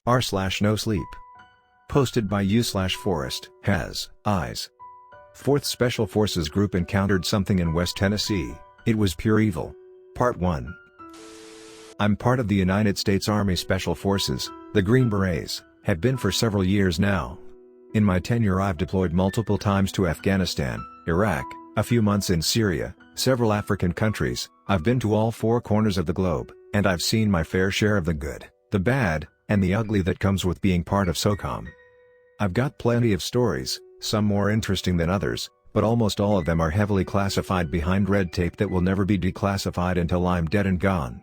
r/NoSleep. Posted by u/ForestHasEyes. 4th Special Forces Group encountered something in West Tennessee. It was pure evil. Part 1. I'm part of the United States Army Special Forces, the Green Berets, have been for several years now. In my tenure I've deployed multiple times to Afghanistan, Iraq, a few months in Syria, several African countries. I've been to all 4 corners of the globe, and I've seen my fair share of the good, the bad, and the ugly that comes with being part of SOCOM. I've got plenty of stories, some more interesting than others, but almost all of them are heavily classified behind red tape that will never be declassified until I'm dead and gone.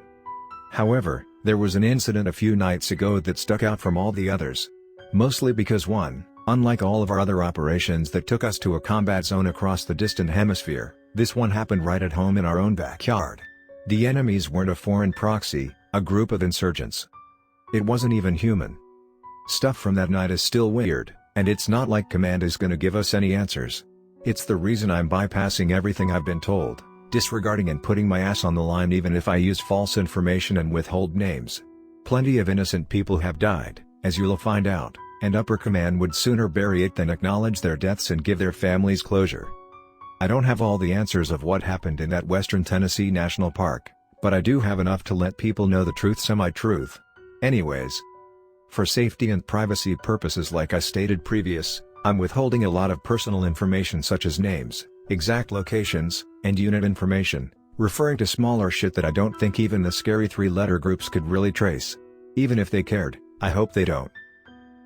However, there was an incident a few nights ago that stuck out from all the others. Mostly because one, unlike all of our other operations that took us to a combat zone across the distant hemisphere, this one happened right at home in our own backyard. The enemies weren't a foreign proxy, a group of insurgents. It wasn't even human. Stuff from that night is still weird, and it's not like Command is gonna give us any answers. It's the reason I'm bypassing everything I've been told, disregarding and putting my ass on the line even if I use false information and withhold names. Plenty of innocent people have died, as you'll find out, and upper command would sooner bury it than acknowledge their deaths and give their families closure. I don't have all the answers of what happened in that Western Tennessee National Park, but I do have enough to let people know the truth, semi-truth. Anyways, for safety and privacy purposes, like I stated previous, I'm withholding a lot of personal information such as names, exact locations, and unit information, referring to smaller shit that I don't think even the scary 3-letter groups could really trace. Even if they cared, I hope they don't.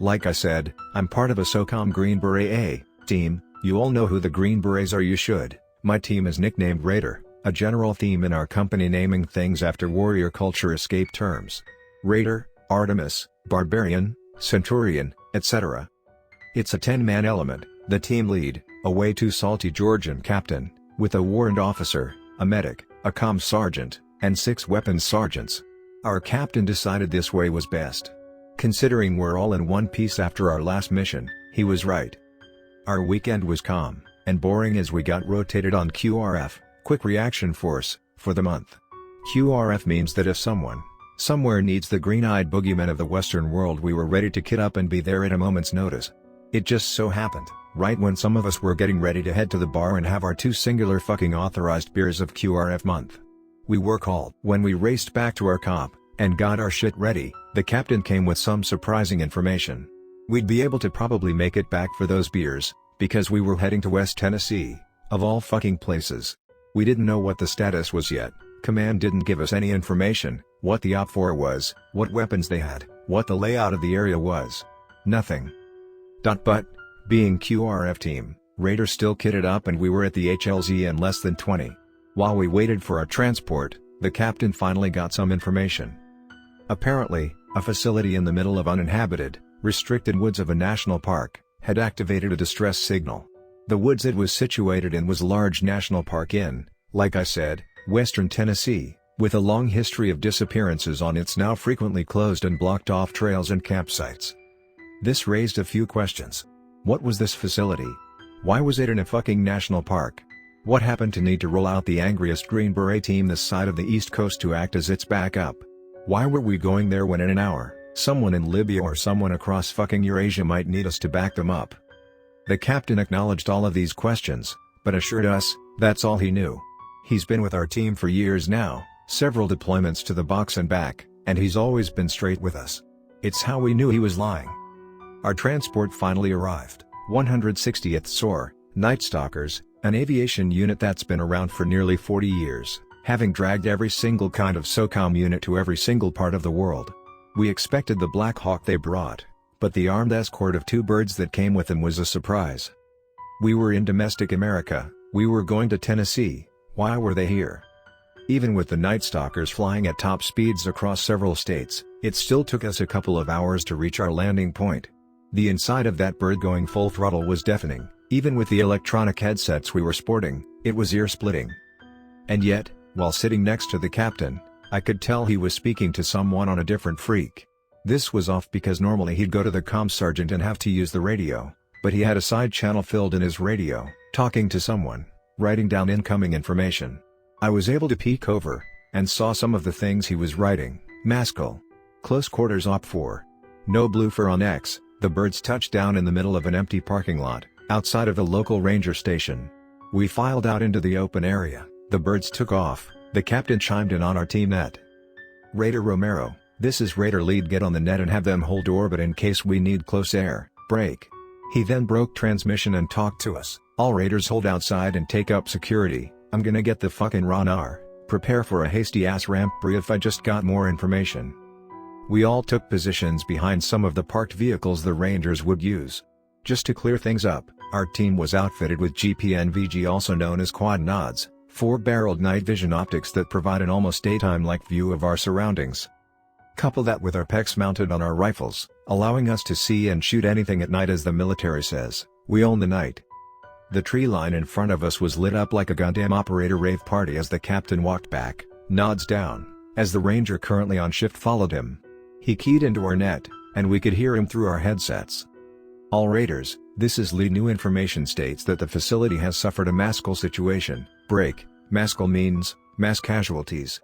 Like I said, I'm part of a SOCOM Green Beret A team. You all know who the Green Berets are, you should. My team is nicknamed Raider, a general theme in our company naming things after warrior culture escape terms. Raider, Artemis, Barbarian, Centurion, etc. It's a 10-man element, the team lead, a way too salty Georgian captain, with a warrant officer, a medic, a comm sergeant, and 6 weapons sergeants. Our captain decided this way was best. Considering we're all in one piece after our last mission, he was right. Our weekend was calm and boring as we got rotated on QRF, Quick Reaction Force, for the month. QRF means that if someone, somewhere needs the green-eyed boogeymen of the Western world, we were ready to kit up and be there at a moment's notice. It just so happened, right when some of us were getting ready to head to the bar and have our 2 singular fucking authorized beers of QRF month, we were called. When we raced back to our comp and got our shit ready, the captain came with some surprising information. We'd be able to probably make it back for those beers, because we were heading to West Tennessee, of all fucking places. We didn't know what the status was yet. Command didn't give us any information, what the op for was, what weapons they had, what the layout of the area was. Nothing. But, being QRF team, Raider still kitted up and we were at the HLZ in less than 20. While we waited for our transport, the captain finally got some information. Apparently, a facility in the middle of uninhabited, restricted woods of a national park, had activated a distress signal. The woods it was situated in was a large national park in, like I said, Western Tennessee, with a long history of disappearances on its now frequently closed and blocked off trails and campsites. This raised a few questions. What was this facility? Why was it in a fucking national park? What happened to need to roll out the angriest Green Beret team this side of the East Coast to act as its backup? Why were we going there when in an hour, someone in Libya or someone across fucking Eurasia might need us to back them up? The captain acknowledged all of these questions, but assured us, that's all he knew. He's been with our team for years now, several deployments to the box and back, and he's always been straight with us. It's how we knew he was lying. Our transport finally arrived, 160th SOAR, Night Stalkers, an aviation unit that's been around for nearly 40 years, having dragged every single kind of SOCOM unit to every single part of the world. We expected the Black Hawk they brought, but the armed escort of 2 birds that came with them was a surprise. We were in domestic America, we were going to Tennessee, why were they here? Even with the Night Stalkers flying at top speeds across several states, it still took us a couple of hours to reach our landing point. The inside of that bird going full throttle was deafening, even with the electronic headsets we were sporting, it was ear-splitting. And yet, while sitting next to the captain, I could tell he was speaking to someone on a different freak. This was off because normally he'd go to the comm sergeant and have to use the radio, but he had a side channel filled in his radio, talking to someone, writing down incoming information. I was able to peek over, and saw some of the things he was writing. Maskell. Close quarters op 4. No blue fur on X. The birds touched down in the middle of an empty parking lot, outside of the local ranger station. We filed out into the open area, the birds took off, the captain chimed in on our team net. Raider Romero, this is Raider lead, get on the net and have them hold orbit in case we need close air, break. He then broke transmission and talked to us, all Raiders hold outside and take up security, I'm gonna get the fucking Ronar, prepare for a hasty ass ramp brief, I just got more information. We all took positions behind some of the parked vehicles the Rangers would use. Just to clear things up, our team was outfitted with GPNVG, also known as quad nods, 4-barreled night vision optics that provide an almost daytime-like view of our surroundings. Couple that with our PECs mounted on our rifles, allowing us to see and shoot anything at night. As the military says, we own the night. The tree line in front of us was lit up like a goddamn operator rave party as the captain walked back, nods down, as the ranger currently on shift followed him. He keyed into our net, and we could hear him through our headsets. All Raiders, this is Lee. New information states that the facility has suffered a mass call situation, break. Mass call means, mass casualties.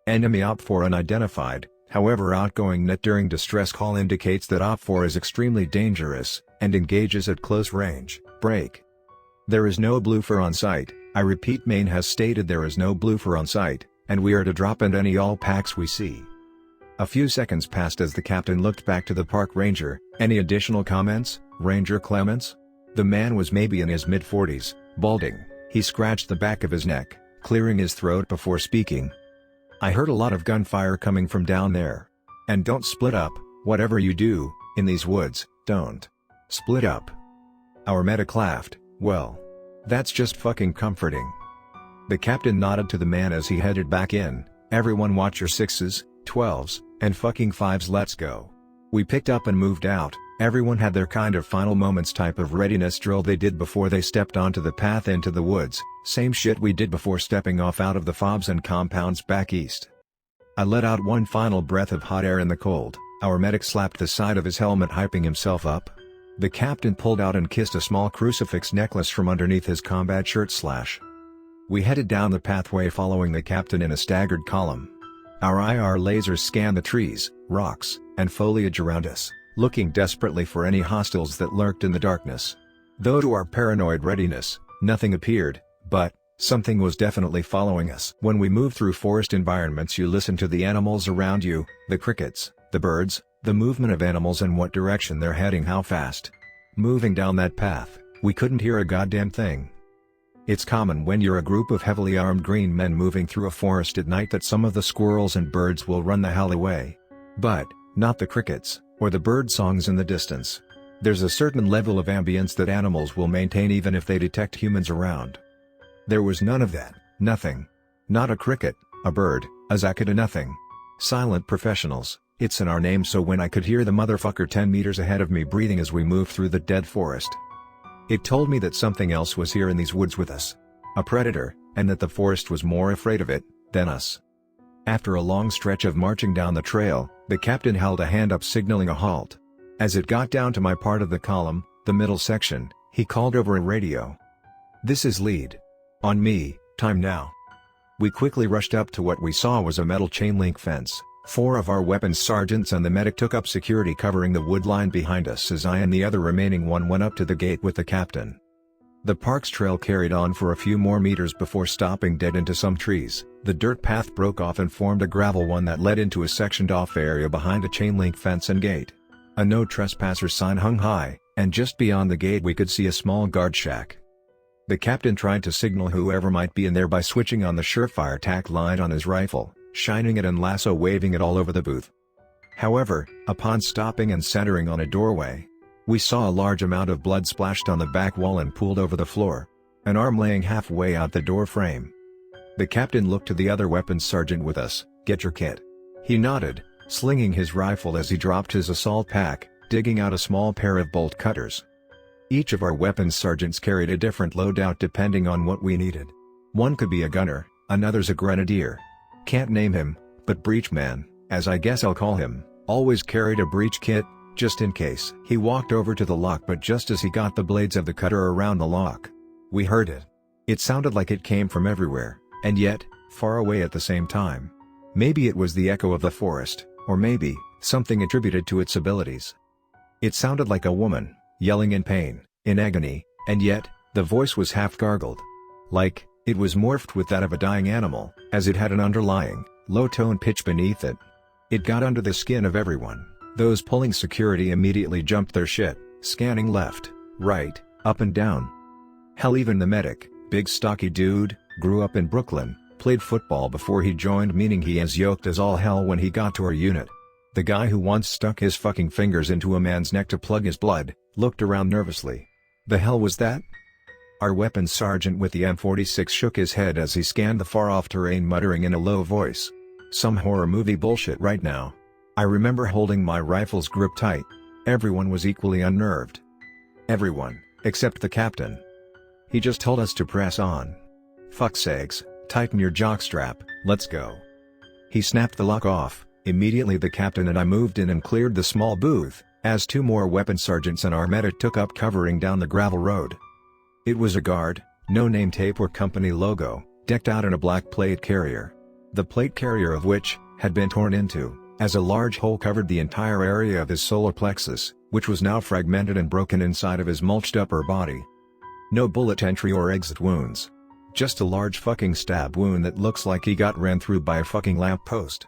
Enemy OP4 unidentified, however outgoing net during distress call indicates that OP4 is extremely dangerous, and engages at close range, break. There is no blue fur on site, I repeat, Maine has stated there is no blue fur on site, and we are to drop in any all packs we see. A few seconds passed as the captain looked back to the park ranger. Any additional comments, Ranger Clements? The man was maybe in his mid-40s, balding. He scratched the back of his neck, clearing his throat before speaking. I heard a lot of gunfire coming from down there. And don't split up, whatever you do, in these woods, don't split up. Our medic laughed. Well, that's just fucking comforting. The captain nodded to the man as he headed back in. Everyone watch your 6s, 12s, and fucking 5s, let's go. We picked up and moved out. Everyone had their kind of final moments type of readiness drill they did before they stepped onto the path into the woods, same shit we did before stepping off out of the fobs and compounds back east. I let out one final breath of hot air in the cold. Our medic slapped the side of his helmet, hyping himself up. The captain pulled out and kissed a small crucifix necklace from underneath his combat shirt slash. We headed down the pathway following the captain in a staggered column. Our IR lasers scanned the trees, rocks, and foliage around us, looking desperately for any hostiles that lurked in the darkness. Though to our paranoid readiness, nothing appeared, but something was definitely following us. When we move through forest environments, you listen to the animals around you, the crickets, the birds, the movement of animals and what direction they're heading, how fast. Moving down that path, we couldn't hear a goddamn thing. It's common when you're a group of heavily armed green men moving through a forest at night that some of the squirrels and birds will run the hell away. But, not the crickets, or the bird songs in the distance. There's a certain level of ambience that animals will maintain even if they detect humans around. There was none of that, nothing. Not a cricket, a bird, a zacada, nothing. Silent professionals, it's in our name, so when I could hear the motherfucker 10 meters ahead of me breathing as we moved through the dead forest, it told me that something else was here in these woods with us. A predator, and that the forest was more afraid of it than us. After a long stretch of marching down the trail, the captain held a hand up signaling a halt. As it got down to my part of the column, the middle section, he called over a radio. "This is lead. On me, time now." We quickly rushed up to what we saw was a metal chain link fence. 4 of our weapons sergeants and the medic took up security covering the wood line behind us as I and the other remaining one went up to the gate with the captain. The park's trail carried on for a few more meters before stopping dead into some trees. The dirt path broke off and formed a gravel one that led into a sectioned off area behind a chain link fence and gate. A no trespassers sign hung high, and just beyond the gate we could see a small guard shack. The captain tried to signal whoever might be in there by switching on the surefire tack line on his rifle, shining it and lasso waving it all over the booth. However, upon stopping and centering on a doorway, we saw a large amount of blood splashed on the back wall and pooled over the floor, an arm laying halfway out the door frame. The captain looked to the other weapons sergeant with us. "Get your kit." He nodded, slinging his rifle as he dropped his assault pack, digging out a small pair of bolt cutters. Each of our weapons sergeants carried a different loadout depending on what we needed. One could be a gunner, another's a grenadier. Can't name him, but Breachman, as I guess I'll call him, always carried a breech kit, just in case. He walked over to the lock, but just as he got the blades of the cutter around the lock, we heard it. It sounded like it came from everywhere, and yet, far away at the same time. Maybe it was the echo of the forest, or maybe, something attributed to its abilities. It sounded like a woman, yelling in pain, in agony, and yet, the voice was half gargled. Like, it was morphed with that of a dying animal, as it had an underlying, low-tone pitch beneath it. It got under the skin of everyone. Those pulling security immediately jumped their shit, scanning left, right, up and down. Hell, even the medic, big stocky dude, grew up in Brooklyn, played football before he joined, meaning he as yoked as all hell when he got to our unit. The guy who once stuck his fucking fingers into a man's neck to plug his blood, looked around nervously. The hell was that? Our weapons sergeant with the M46 shook his head as he scanned the far-off terrain, muttering in a low voice. Some horror movie bullshit right now. I remember holding my rifle's grip tight. Everyone was equally unnerved. Everyone, except the captain. He just told us to press on. Fuck's sakes, tighten your jockstrap, let's go. He snapped the lock off. Immediately the captain and I moved in and cleared the small booth, as two more weapons sergeants and our medic took up covering down the gravel road. It was a guard, no name tape or company logo, decked out in a black plate carrier. The plate carrier of which, had been torn into, as a large hole covered the entire area of his solar plexus, which was now fragmented and broken inside of his mulched upper body. No bullet entry or exit wounds. Just a large fucking stab wound that looks like he got ran through by a fucking lamppost.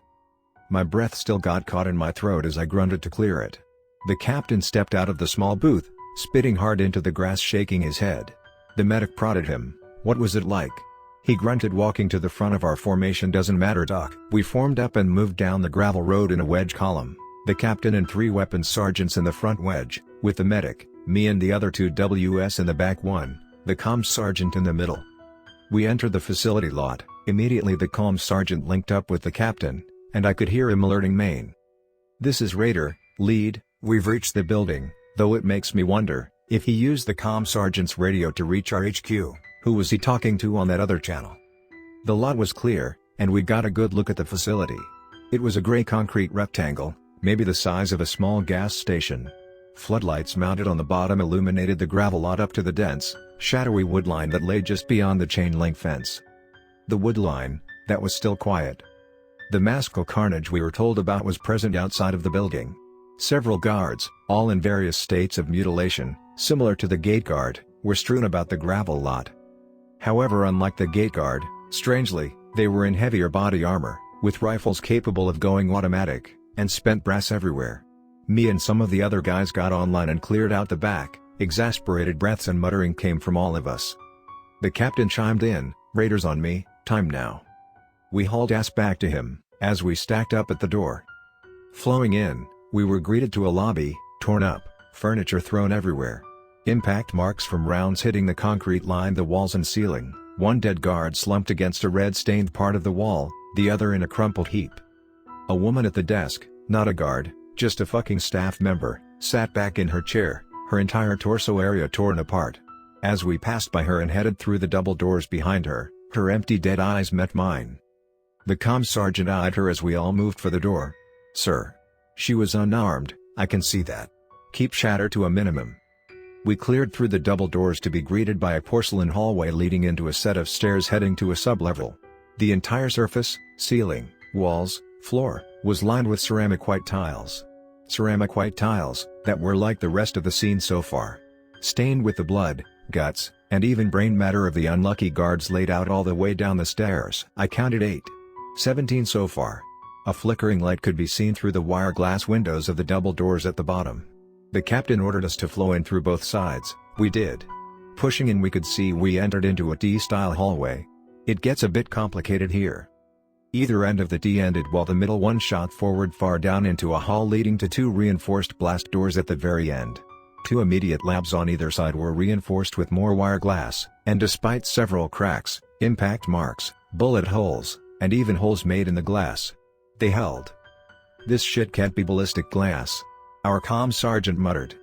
My breath still got caught in my throat as I grunted to clear it. The captain stepped out of the small booth, spitting hard into the grass, shaking his head. The medic prodded him. What was it like? He grunted, walking to the front of our formation. Doesn't matter, doc. We formed up and moved down the gravel road in a wedge column. The captain and three weapons sergeants in the front wedge, with the medic, me and the other two WS in the back one, the comms sergeant in the middle. We entered the facility lot. Immediately the comms sergeant linked up with the captain, and I could hear him alerting Maine. This is Raider, lead, we've reached the building, though it makes me wonder, if he used the comm sergeant's radio to reach our HQ, who was he talking to on that other channel? The lot was clear, and we got a good look at the facility. It was a gray concrete rectangle, maybe the size of a small gas station. Floodlights mounted on the bottom illuminated the gravel lot up to the dense, shadowy wood line that lay just beyond the chain-link fence. The wood line, that was still quiet. The maskal carnage we were told about was present outside of the building. Several guards, all in various states of mutilation, similar to the gate guard, were strewn about the gravel lot. However, unlike the gate guard, strangely, they were in heavier body armor, with rifles capable of going automatic, and spent brass everywhere. Me and some of the other guys got online and cleared out the back. Exasperated breaths and muttering came from all of us. The captain chimed in, "Raiders on me, time now." We hauled ass back to him, as we stacked up at the door. Flowing in, we were greeted to a lobby, torn up, furniture thrown everywhere. Impact marks from rounds hitting the concrete lined the walls and ceiling, one dead guard slumped against a red-stained part of the wall, the other in a crumpled heap. A woman at the desk, not a guard, just a fucking staff member, sat back in her chair, her entire torso area torn apart. As we passed by her and headed through the double doors behind her, her empty dead eyes met mine. The comm sergeant eyed her as we all moved for the door. "Sir." She was unarmed, I can see that. "Keep chatter to a minimum." We cleared through the double doors to be greeted by a porcelain hallway leading into a set of stairs heading to a sublevel. The entire surface, ceiling, walls, floor, was lined with ceramic white tiles. Ceramic white tiles, that were like the rest of the scene so far. Stained with the blood, guts, and even brain matter of the unlucky guards laid out all the way down the stairs. I counted 8. 17 so far. A flickering light could be seen through the wire glass windows of the double doors at the bottom. The captain ordered us to flow in through both sides. We did. Pushing in, we could see we entered into a D-style hallway. It gets a bit complicated here. Either end of the D ended while the middle one shot forward far down into a hall leading to 2 reinforced blast doors at the very end. 2 immediate labs on either side were reinforced with more wire glass, and despite several cracks, impact marks, bullet holes, and even holes made in the glass, they held. "This shit can't be ballistic glass," our comm sergeant muttered.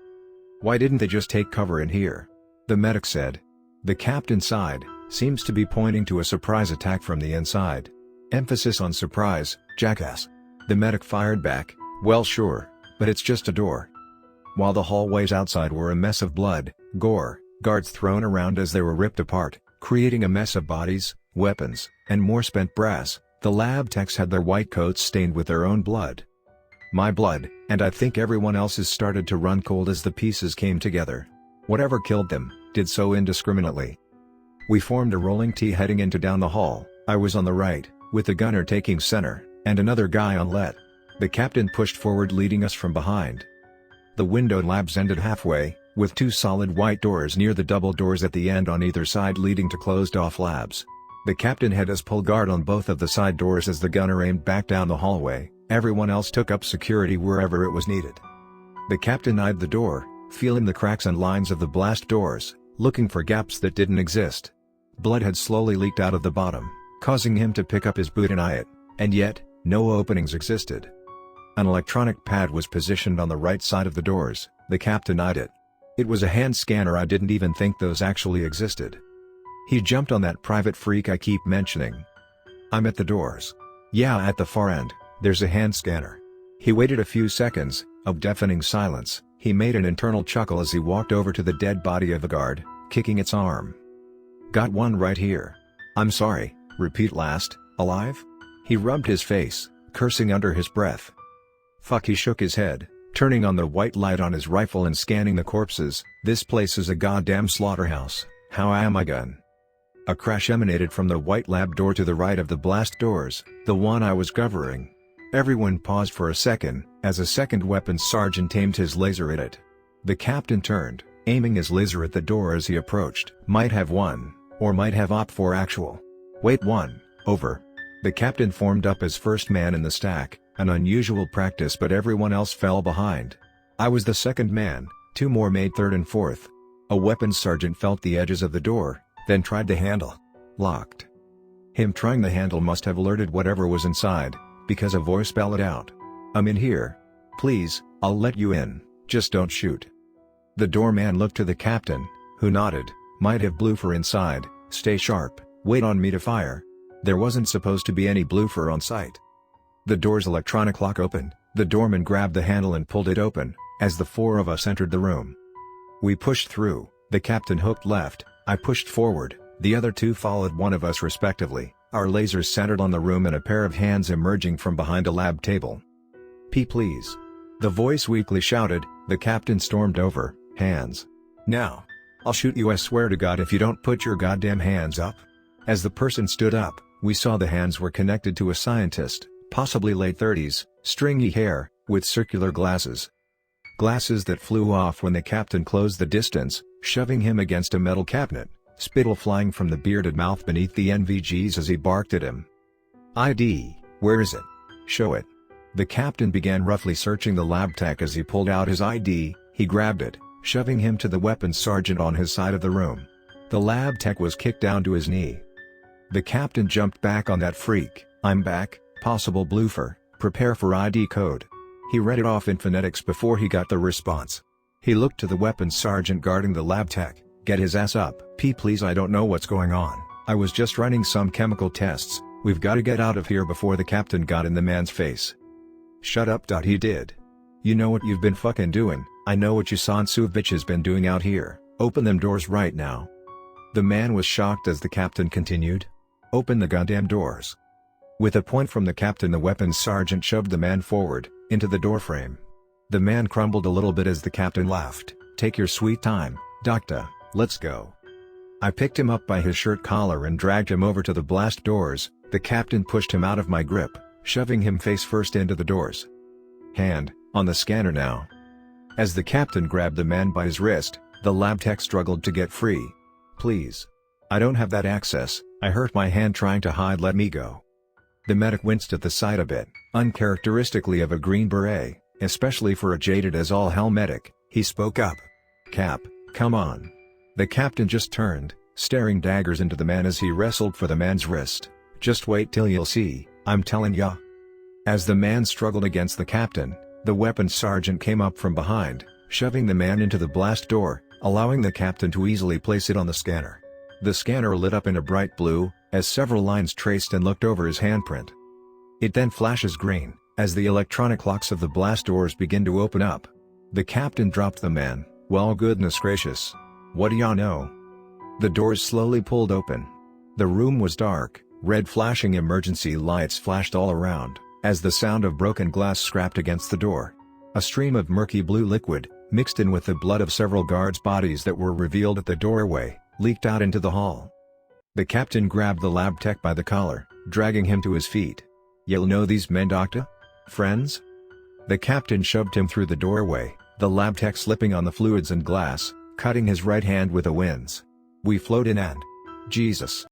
"Why didn't they just take cover in here?" the medic said. The captain sighed, "Seems to be pointing to a surprise attack from the inside." "Emphasis on surprise, jackass." The medic fired back, "Well sure, but it's just a door." While the hallways outside were a mess of blood, gore, guards thrown around as they were ripped apart, creating a mess of bodies, weapons, and more spent brass, the lab techs had their white coats stained with their own blood. my blood, and I think everyone else's started to run cold as the pieces came together. Whatever killed them, did so indiscriminately. We formed a rolling T heading into down the hall. I was on the right, with the gunner taking center, and another guy on left. The captain pushed forward leading us from behind. The window labs ended halfway, with two solid white doors near the double doors at the end on either side leading to closed-off labs. The captain had us pull guard on both of the side doors as the gunner aimed back down the hallway. Everyone else took up security wherever it was needed. The captain eyed the door, feeling the cracks and lines of the blast doors, looking for gaps that didn't exist. Blood had slowly leaked out of the bottom, causing him to pick up his boot and eye it, and yet, no openings existed. An electronic pad was positioned on the right side of the doors. The captain eyed it. It was a hand scanner. I didn't even think those actually existed. He jumped on that private freak I keep mentioning. I'm at the doors. Yeah, at the far end, there's a hand scanner. He waited a few seconds, of deafening silence. He made an internal chuckle as he walked over to the dead body of a guard, kicking its arm. Got one right here. I'm sorry, repeat last, alive? He rubbed his face, cursing under his breath. Fuck, he shook his head, turning on the white light on his rifle and scanning the corpses. This place is a goddamn slaughterhouse. How am I gonna? A crash emanated from the white lab door to the right of the blast doors, the one I was covering. Everyone paused for a second, as a second weapons sergeant aimed his laser at it. The captain turned, aiming his laser at the door as he approached. Might have one, or might have Op4 actual. Wait, one, over. The captain formed up as first man in the stack, an unusual practice, but everyone else fell behind. I was the second man, two more made third and fourth. A weapons sergeant felt the edges of the door, then tried the handle. Locked. Him trying the handle must have alerted whatever was inside, because a voice bellowed out. I'm in here. Please, I'll let you in, just don't shoot. The doorman looked to the captain, who nodded. Might have bloofer inside, stay sharp, wait on me to fire. There wasn't supposed to be any bloofer on site. The door's electronic lock opened. The doorman grabbed the handle and pulled it open, as the four of us entered the room. We pushed through. The captain hooked left, I pushed forward, the other two followed one of us respectively, our lasers centered on the room and a pair of hands emerging from behind a lab table. Please. The voice weakly shouted. The captain stormed over. Hands. Now. I'll shoot you, I swear to God, if you don't put your goddamn hands up. As the person stood up, we saw the hands were connected to a scientist, possibly late 30s, stringy hair, with circular glasses. Glasses that flew off when the captain closed the distance, shoving him against a metal cabinet, spittle flying from the bearded mouth beneath the NVGs as he barked at him. ID, where is it? Show it. The captain began roughly searching the lab tech. As he pulled out his ID, he grabbed it, shoving him to the weapons sergeant on his side of the room. The lab tech was kicked down to his knee. The captain jumped back on that freak. I'm back, possible bloofer, prepare for ID code. He read it off in phonetics before he got the response. He looked to the weapons sergeant guarding the lab tech. Get his ass up. Please, I don't know what's going on. I was just running some chemical tests. We've got to get out of here before the captain got in the man's face. Shut up. He did. You know what you've been fucking doing. I know what you son of bitch has been doing out here. Open them doors right now. The man was shocked as the captain continued. Open the goddamn doors. With a point from the captain, the weapons sergeant shoved the man forward, into the doorframe. The man crumbled a little bit as the captain laughed. Take your sweet time, doctor, let's go. I picked him up by his shirt collar and dragged him over to the blast doors. The captain pushed him out of my grip, shoving him face first into the doors. Hand, on the scanner now. As the captain grabbed the man by his wrist, the lab tech struggled to get free. Please. I don't have that access, I hurt my hand trying to hide, let me go. The medic winced at the sight a bit, uncharacteristically of a Green Beret, especially for a jaded as all hell medic. He spoke up. Cap, come on. The captain just turned, staring daggers into the man as he wrestled for the man's wrist. Just wait till you'll see, I'm telling ya. As the man struggled against the captain, the weapons sergeant came up from behind, shoving the man into the blast door, allowing the captain to easily place it on the scanner. The scanner lit up in a bright blue, as several lines traced and looked over his handprint. It then flashes green, as the electronic locks of the blast doors begin to open up. The captain dropped the man. Well, goodness gracious. What do y'all know? The doors slowly pulled open. The room was dark, red flashing emergency lights flashed all around. as the sound of broken glass scraped against the door. A stream of murky blue liquid, mixed in with the blood of several guards' bodies that were revealed at the doorway, leaked out into the hall. The captain grabbed the lab tech by the collar, dragging him to his feet. "You'll know these men, doctor? Friends?" The captain shoved him through the doorway, the lab tech slipping on the fluids and glass, cutting his right hand with a wince. "We float in and... Jesus.